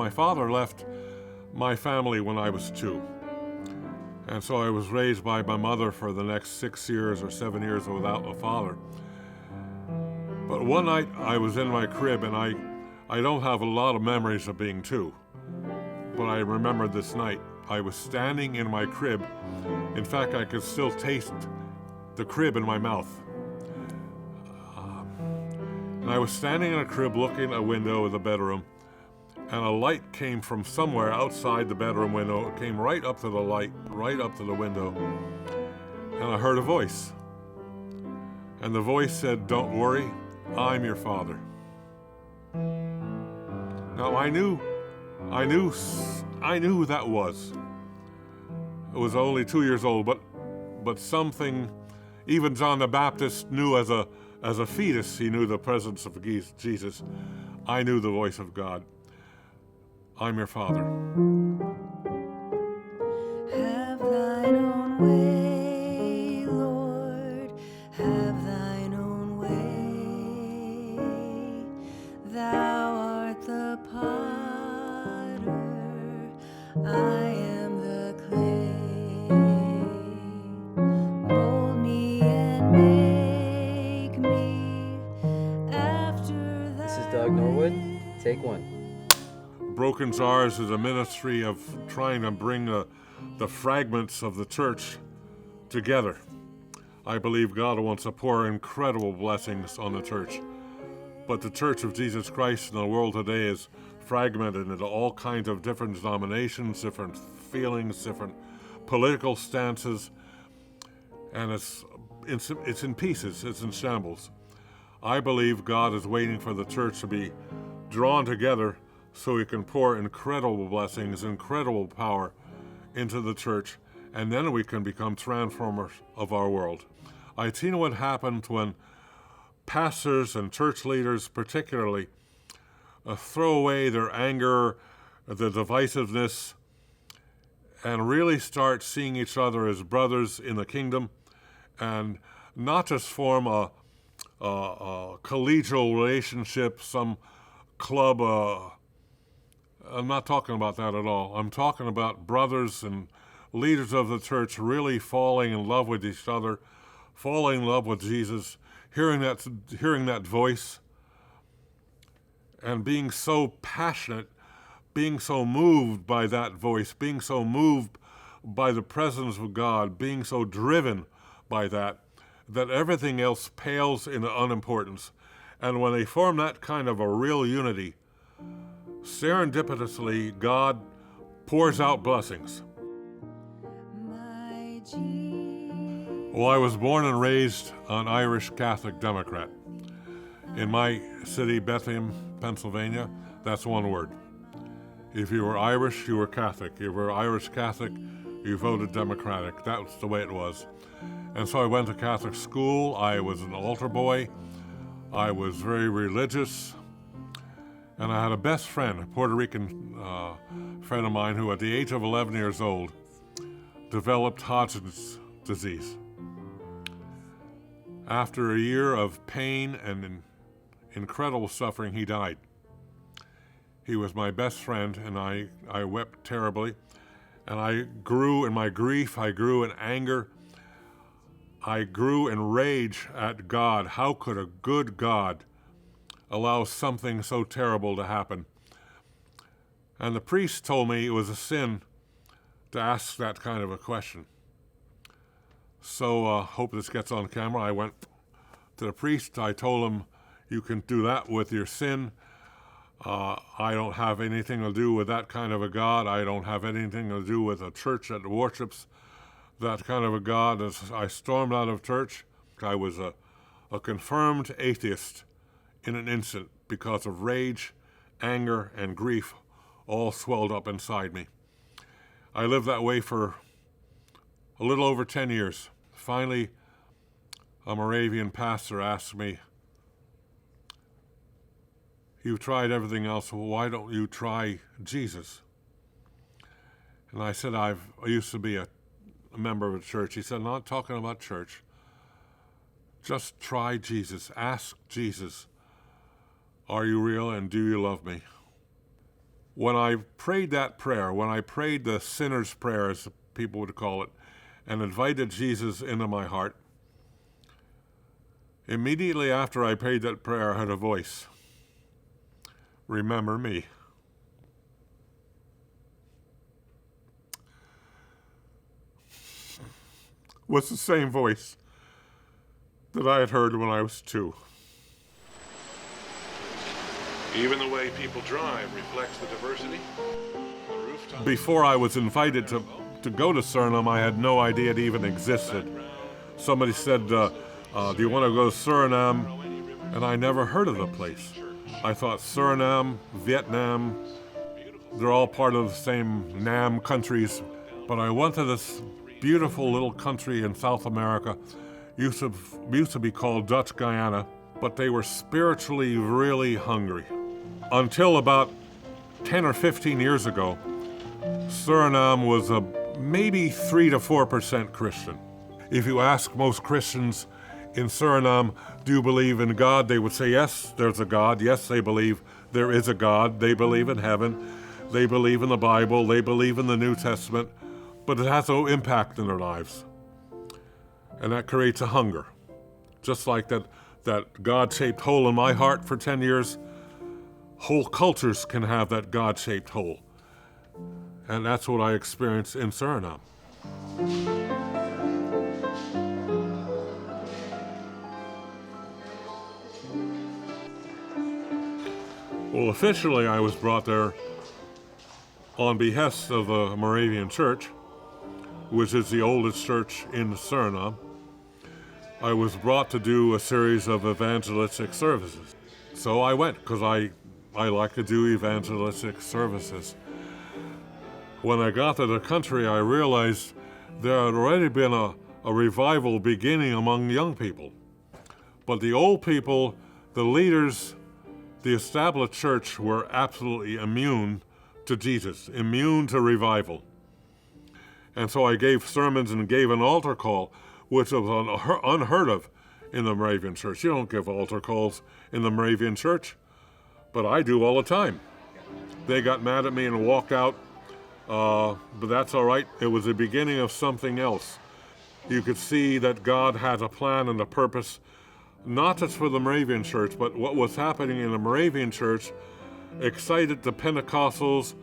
My father left my family when I was 2. And so I was raised by my mother for the next 6 years or 7 years without a father. But one night I was in my crib, and I don't have a lot of memories of being 2. But I remember this night. I was standing in my crib. In fact, I could still taste the crib in my mouth. And I was standing in a crib looking at a window of the bedroom, and a light came from somewhere outside the bedroom window. It came right up to the light, right up to the window. And I heard a voice. And the voice said, "Don't worry, I'm your father." Now I knew who that was. I was only 2 years old, but something even John the Baptist knew as a fetus. He knew the presence of Jesus. I knew the voice of God. I'm your father. Have thine own way, Lord, have thine own way. Thou art the potter, I am the clay. Mold me and make me after thy This is Doug Norwood. Take 1. Broken Jars is a ministry of trying to bring the fragments of the church together. I believe God wants to pour incredible blessings on the church. But the Church of Jesus Christ in the world today is fragmented into all kinds of different denominations, different feelings, different political stances, and it's in pieces, it's in shambles. I believe God is waiting for the church to be drawn together so He can pour incredible blessings, incredible power into the church, and then we can become transformers of our world. I've seen what happens when pastors and church leaders particularly throw away their anger, the divisiveness, and really start seeing each other as brothers in the kingdom, and not just form a collegial relationship, some club. I'm not talking about that at all. I'm talking about brothers and leaders of the church really falling in love with each other, falling in love with Jesus, hearing that voice, and being so passionate, being so moved by that voice, being so moved by the presence of God, being so driven by that everything else pales into unimportance. And when they form that kind of a real unity, serendipitously, God pours out blessings. Well, I was born and raised an Irish Catholic Democrat. In my city, Bethlehem, Pennsylvania, that's one word. If you were Irish, you were Catholic. If you were Irish Catholic, you voted Democratic. That was the way it was. And so I went to Catholic school. I was an altar boy. I was very religious. And I had a best friend, a Puerto Rican friend of mine, who at the age of 11 years old developed Hodgkin's disease. After a year of pain and incredible suffering, he died. He was my best friend, and I wept terribly. And I grew in my grief, I grew in anger, I grew in rage at God. How could a good God allow something so terrible to happen? And the priest told me it was a sin to ask that kind of a question. So hope this gets on camera. I went to the priest. I told him, you can do that with your sin. I don't have anything to do with that kind of a God. I don't have anything to do with a church that worships that kind of a God. As I stormed out of church, I was a confirmed atheist in an instant because of rage, anger, and grief all swelled up inside me. I lived that way for a little over 10 years. Finally, a Moravian pastor asked me, "You've tried everything else, well, why don't you try Jesus?" And I said, I used to be a member of a church. He said, not talking about church. Just try Jesus. Ask Jesus, are you real and do you love me? when I prayed that prayer, when I prayed the sinner's prayer, as people would call it, and invited Jesus into my heart, immediately after I prayed that prayer, I heard a voice. Remember me. Was the same voice that I had heard when I was 2. Even the way people drive reflects the diversity. Before I was invited to go to Suriname, I had no idea it even existed. Somebody said, do you want to go to Suriname? And I never heard of the place. I thought Suriname, Vietnam, they're all part of the same Nam countries. But I went to this beautiful little country in South America, used to be called Dutch Guyana, but they were spiritually really hungry. Until about 10 or 15 years ago, Suriname was maybe 3 to 4% Christian. If you ask most Christians in Suriname, do you believe in God? They would say, yes, there's a God. Yes, they believe there is a God. They believe in heaven. They believe in the Bible. They believe in the New Testament. But it has no impact in their lives. And that creates a hunger. Just like that God-shaped hole in my heart for 10 years, whole cultures can have that God-shaped hole. And that's what I experienced in Suriname. Well, officially I was brought there on behest of the Moravian Church, which is the oldest church in Suriname. I was brought to do a series of evangelistic services. So I went, because I like to do evangelistic services. When I got to the country, I realized there had already been a revival beginning among young people. But the old people, the leaders, the established church were absolutely immune to Jesus, immune to revival. And so I gave sermons and gave an altar call, which was unheard of in the Moravian Church. You don't give altar calls in the Moravian Church, but I do all the time. They got mad at me and walked out, but that's all right. It was the beginning of something else. You could see that God had a plan and a purpose, not just for the Moravian Church, but what was happening in the Moravian Church excited the Pentecostals,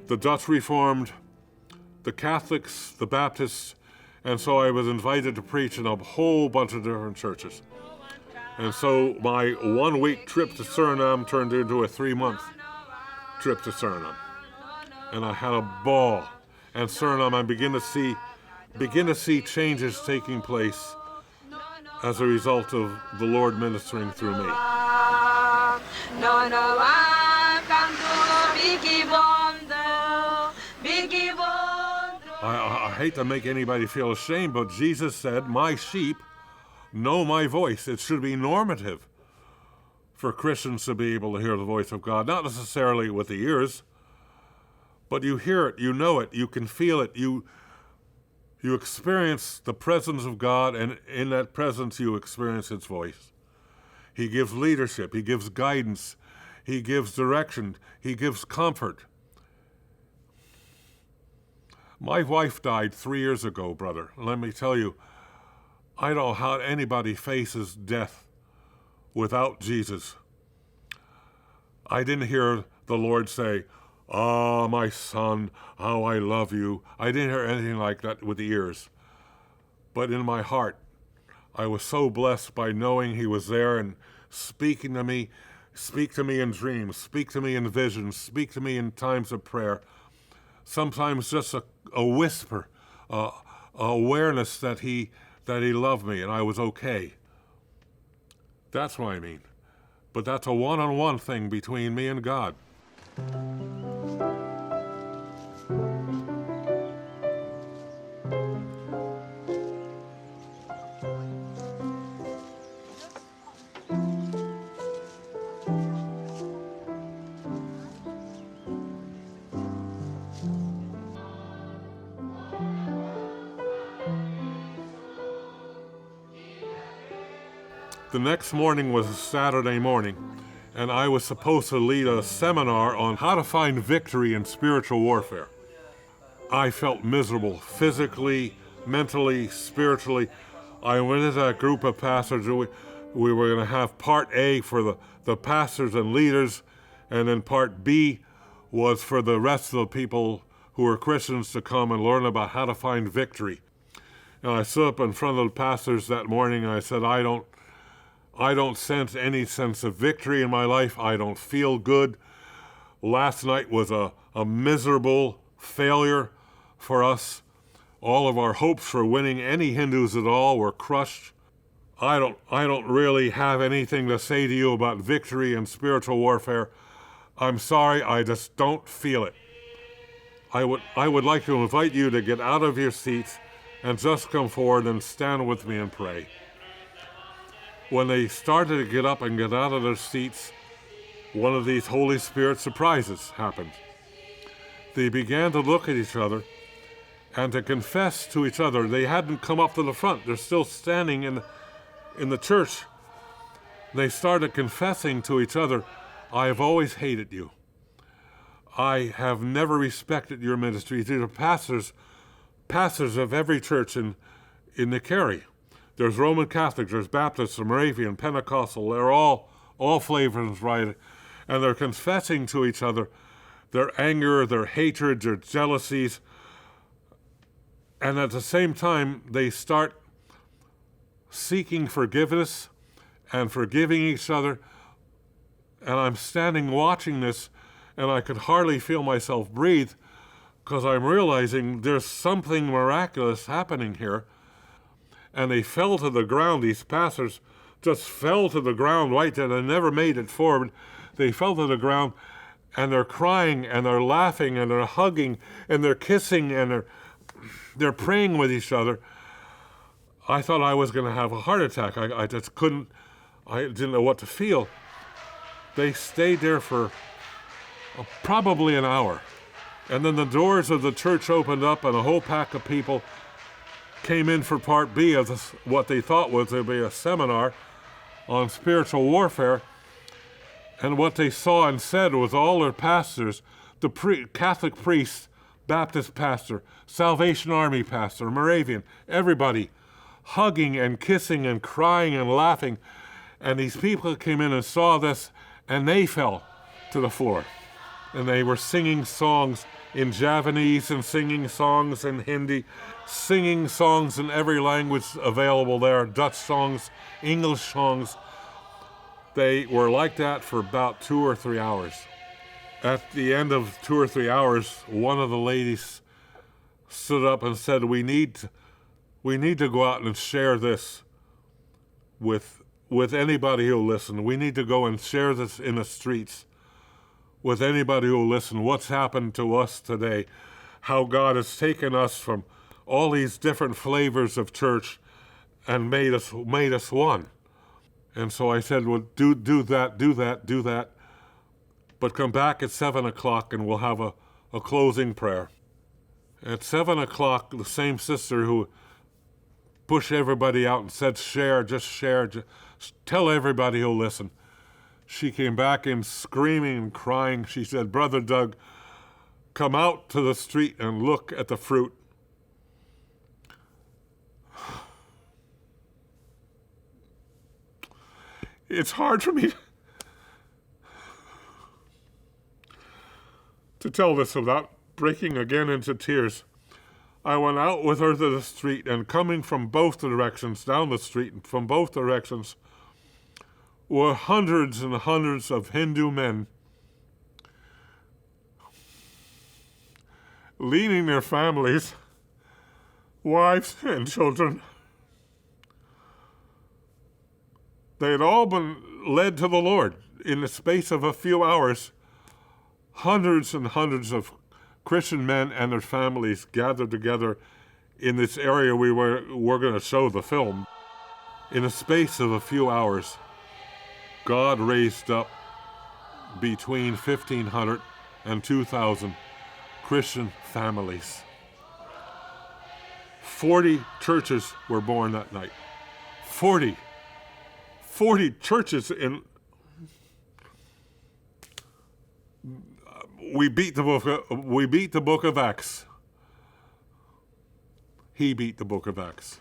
the Dutch Reformed, the Catholics, the Baptists, and so I was invited to preach in a whole bunch of different churches. And so my 1-week trip to Suriname turned into a 3-month trip to Suriname. And I had a ball. And Suriname, I begin to see changes taking place as a result of the Lord ministering through me. I hate to make anybody feel ashamed, but Jesus said, my sheep know my voice. It should be normative for Christians to be able to hear the voice of God, not necessarily with the ears, but you hear it, you know it, you can feel it, you experience the presence of God, and in that presence you experience His voice. He gives leadership, He gives guidance, He gives direction, He gives comfort. My wife died 3 years ago, brother. Let me tell you, I don't know how anybody faces death without Jesus. I didn't hear the Lord say, "Ah, my son, how I love you." I didn't hear anything like that with the ears. But in my heart, I was so blessed by knowing He was there and speaking to me, speak to me in dreams, speak to me in visions, speak to me in times of prayer. Sometimes just a whisper, awareness that he loved me and I was okay. That's what I mean. But that's a one-on-one thing between me and God. The next morning was a Saturday morning, and I was supposed to lead a seminar on how to find victory in spiritual warfare. I felt miserable physically, mentally, spiritually. I went into that group of pastors. We were going to have part A for the pastors and leaders, and then part B was for the rest of the people who were Christians to come and learn about how to find victory. And I stood up in front of the pastors that morning and I said, I don't sense any sense of victory in my life. I don't feel good. Last night was a miserable failure for us. All of our hopes for winning any Hindus at all were crushed. I don't really have anything to say to you about victory and spiritual warfare. I'm sorry, I just don't feel it. I would like to invite you to get out of your seats and just come forward and stand with me and pray. When they started to get up and get out of their seats, one of these Holy Spirit surprises happened. They began to look at each other and to confess to each other. They hadn't come up to the front. They're still standing in the church. They started confessing to each other, I have always hated you. I have never respected your ministry. These are pastors of every church in the Kerry. There's Roman Catholic, there's Baptist, Moravian, Pentecostal. They're all flavors, right? And they're confessing to each other their anger, their hatred, their jealousies. And at the same time, they start seeking forgiveness and forgiving each other. And I'm standing watching this, and I could hardly feel myself breathe because I'm realizing there's something miraculous happening here. And they fell to the ground. These pastors just fell to the ground right there. They never made it forward. They fell to the ground, and they're crying, and they're laughing, and they're hugging, and they're kissing, and they're praying with each other. I thought I was going to have a heart attack. I just couldn't, I didn't know what to feel. They stayed there for probably an hour. And then the doors of the church opened up and a whole pack of people came in for part B of what they thought was to be a seminar on spiritual warfare. And what they saw and said was all their pastors, the Catholic priest, Baptist pastor, Salvation Army pastor, Moravian, everybody hugging and kissing and crying and laughing. And these people came in and saw this, and they fell to the floor. And they were singing songs in Javanese and singing songs in Hindi, singing songs in every language available there, Dutch songs, English songs. They were like that for about 2 or 3 hours. At the end of 2 or 3 hours, one of the ladies stood up and said, we need to go out and share this with anybody who'll listen. We need to go and share this in the streets with anybody who'll listen. What's happened to us today, how God has taken us from all these different flavors of church and made us one. And so I said, well, do that. But come back at 7 o'clock and we'll have a closing prayer. At 7 o'clock, the same sister who pushed everybody out and said, just share, tell everybody who'll listen. She came back in screaming and crying. She said, Brother Doug, come out to the street and look at the fruit. It's hard for me to tell this without breaking again into tears. I went out with her to the street, and coming from both directions, down the street, and from both directions, were hundreds and hundreds of Hindu men leading their families, wives and children. They had all been led to the Lord in the space of a few hours. Hundreds and hundreds of Christian men and their families gathered together in this area we're going to show the film. In the space of a few hours, God raised up between 1,500 and 2,000 Christian families. 40 churches were born that night. 40 churches we beat the book of Acts. He beat the book of Acts.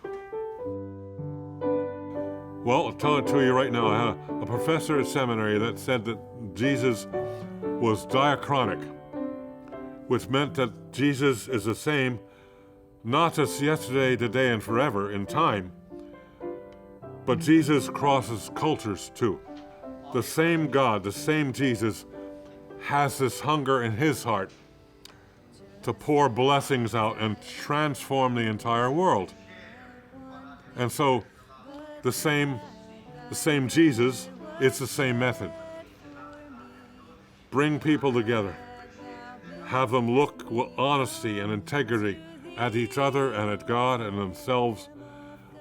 Well, I'll tell it to you right now. I had a professor at seminary that said that Jesus was diachronic, which meant that Jesus is the same, not just yesterday, today, and forever in time, but Jesus crosses cultures too. The same God, the same Jesus, has this hunger in his heart to pour blessings out and transform the entire world. And so the same Jesus, it's the same method. Bring people together. Have them look with honesty and integrity at each other and at God and themselves.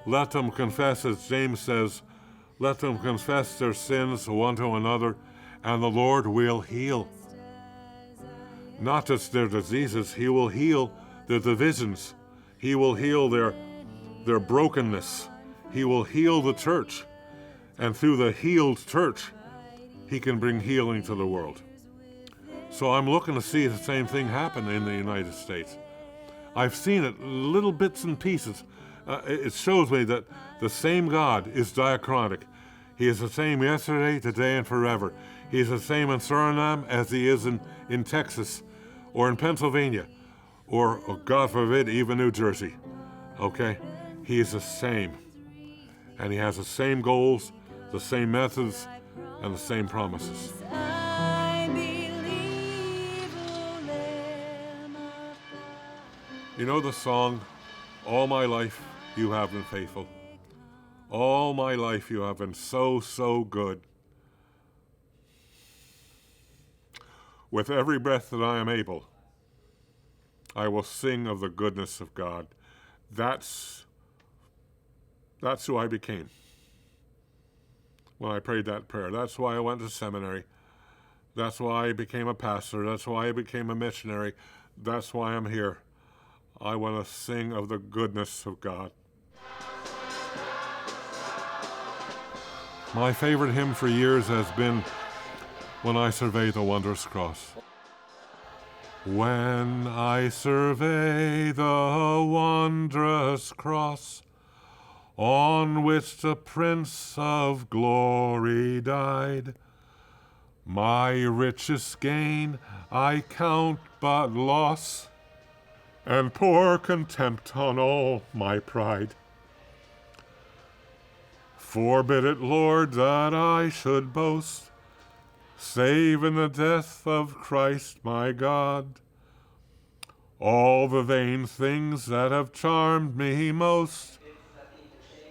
Let them confess, as James says, let them confess their sins one to another, and the Lord will heal. Not just their diseases, he will heal their divisions. He will heal their brokenness. He will heal the church. And through the healed church, he can bring healing to the world. So I'm looking to see the same thing happen in the United States. I've seen it, little bits and pieces. It shows me that the same God is diachronic. He is the same yesterday, today, and forever. He is the same in Suriname as he is in Texas or in Pennsylvania or, oh, God forbid, even New Jersey. Okay? He is the same. And he has the same goals, the same methods, and the same promises. I believe, O Lamb of God. You know the song, All My Life You Have Been Faithful. All my life you have been so, so good. With every breath that I am able, I will sing of the goodness of God. That's who I became when I prayed that prayer. That's why I went to seminary. That's why I became a pastor. That's why I became a missionary. That's why I'm here. I want to sing of the goodness of God. My favorite hymn for years has been When I Survey the Wondrous Cross. When I survey the wondrous cross on which the Prince of Glory died, my richest gain I count but loss, and pour contempt on all my pride. Forbid it, Lord, that I should boast, save in the death of Christ my God. All the vain things that have charmed me most,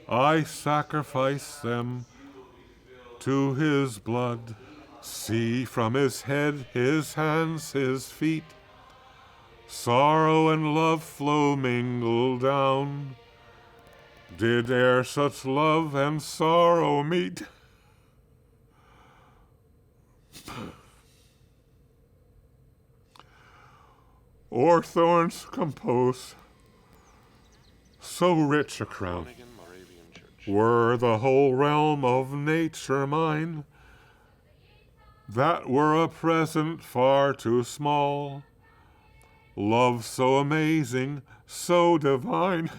I sacrifice them to his blood. See from his head, his hands, his feet, sorrow and love flow mingled down. Did e'er such love and sorrow meet? Or thorns compose so rich a crown? Moravian Church. Were the whole realm of nature mine, that were a present far too small. Love so amazing, so divine,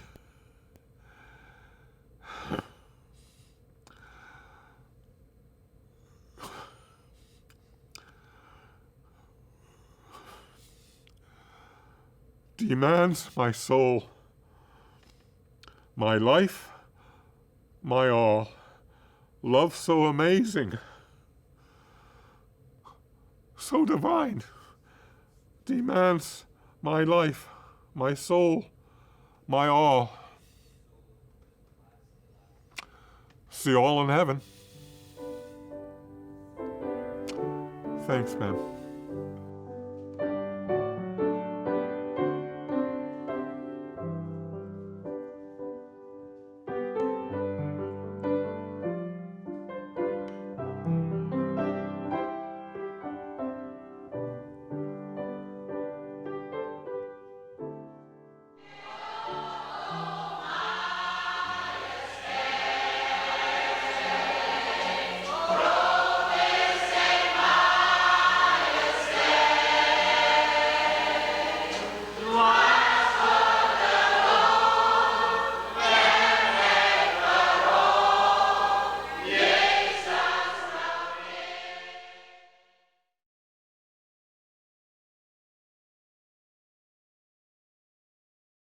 demands my soul, my life, my all. Love so amazing, so divine, demands my life, my soul, my all. See you all in heaven. Thanks, man.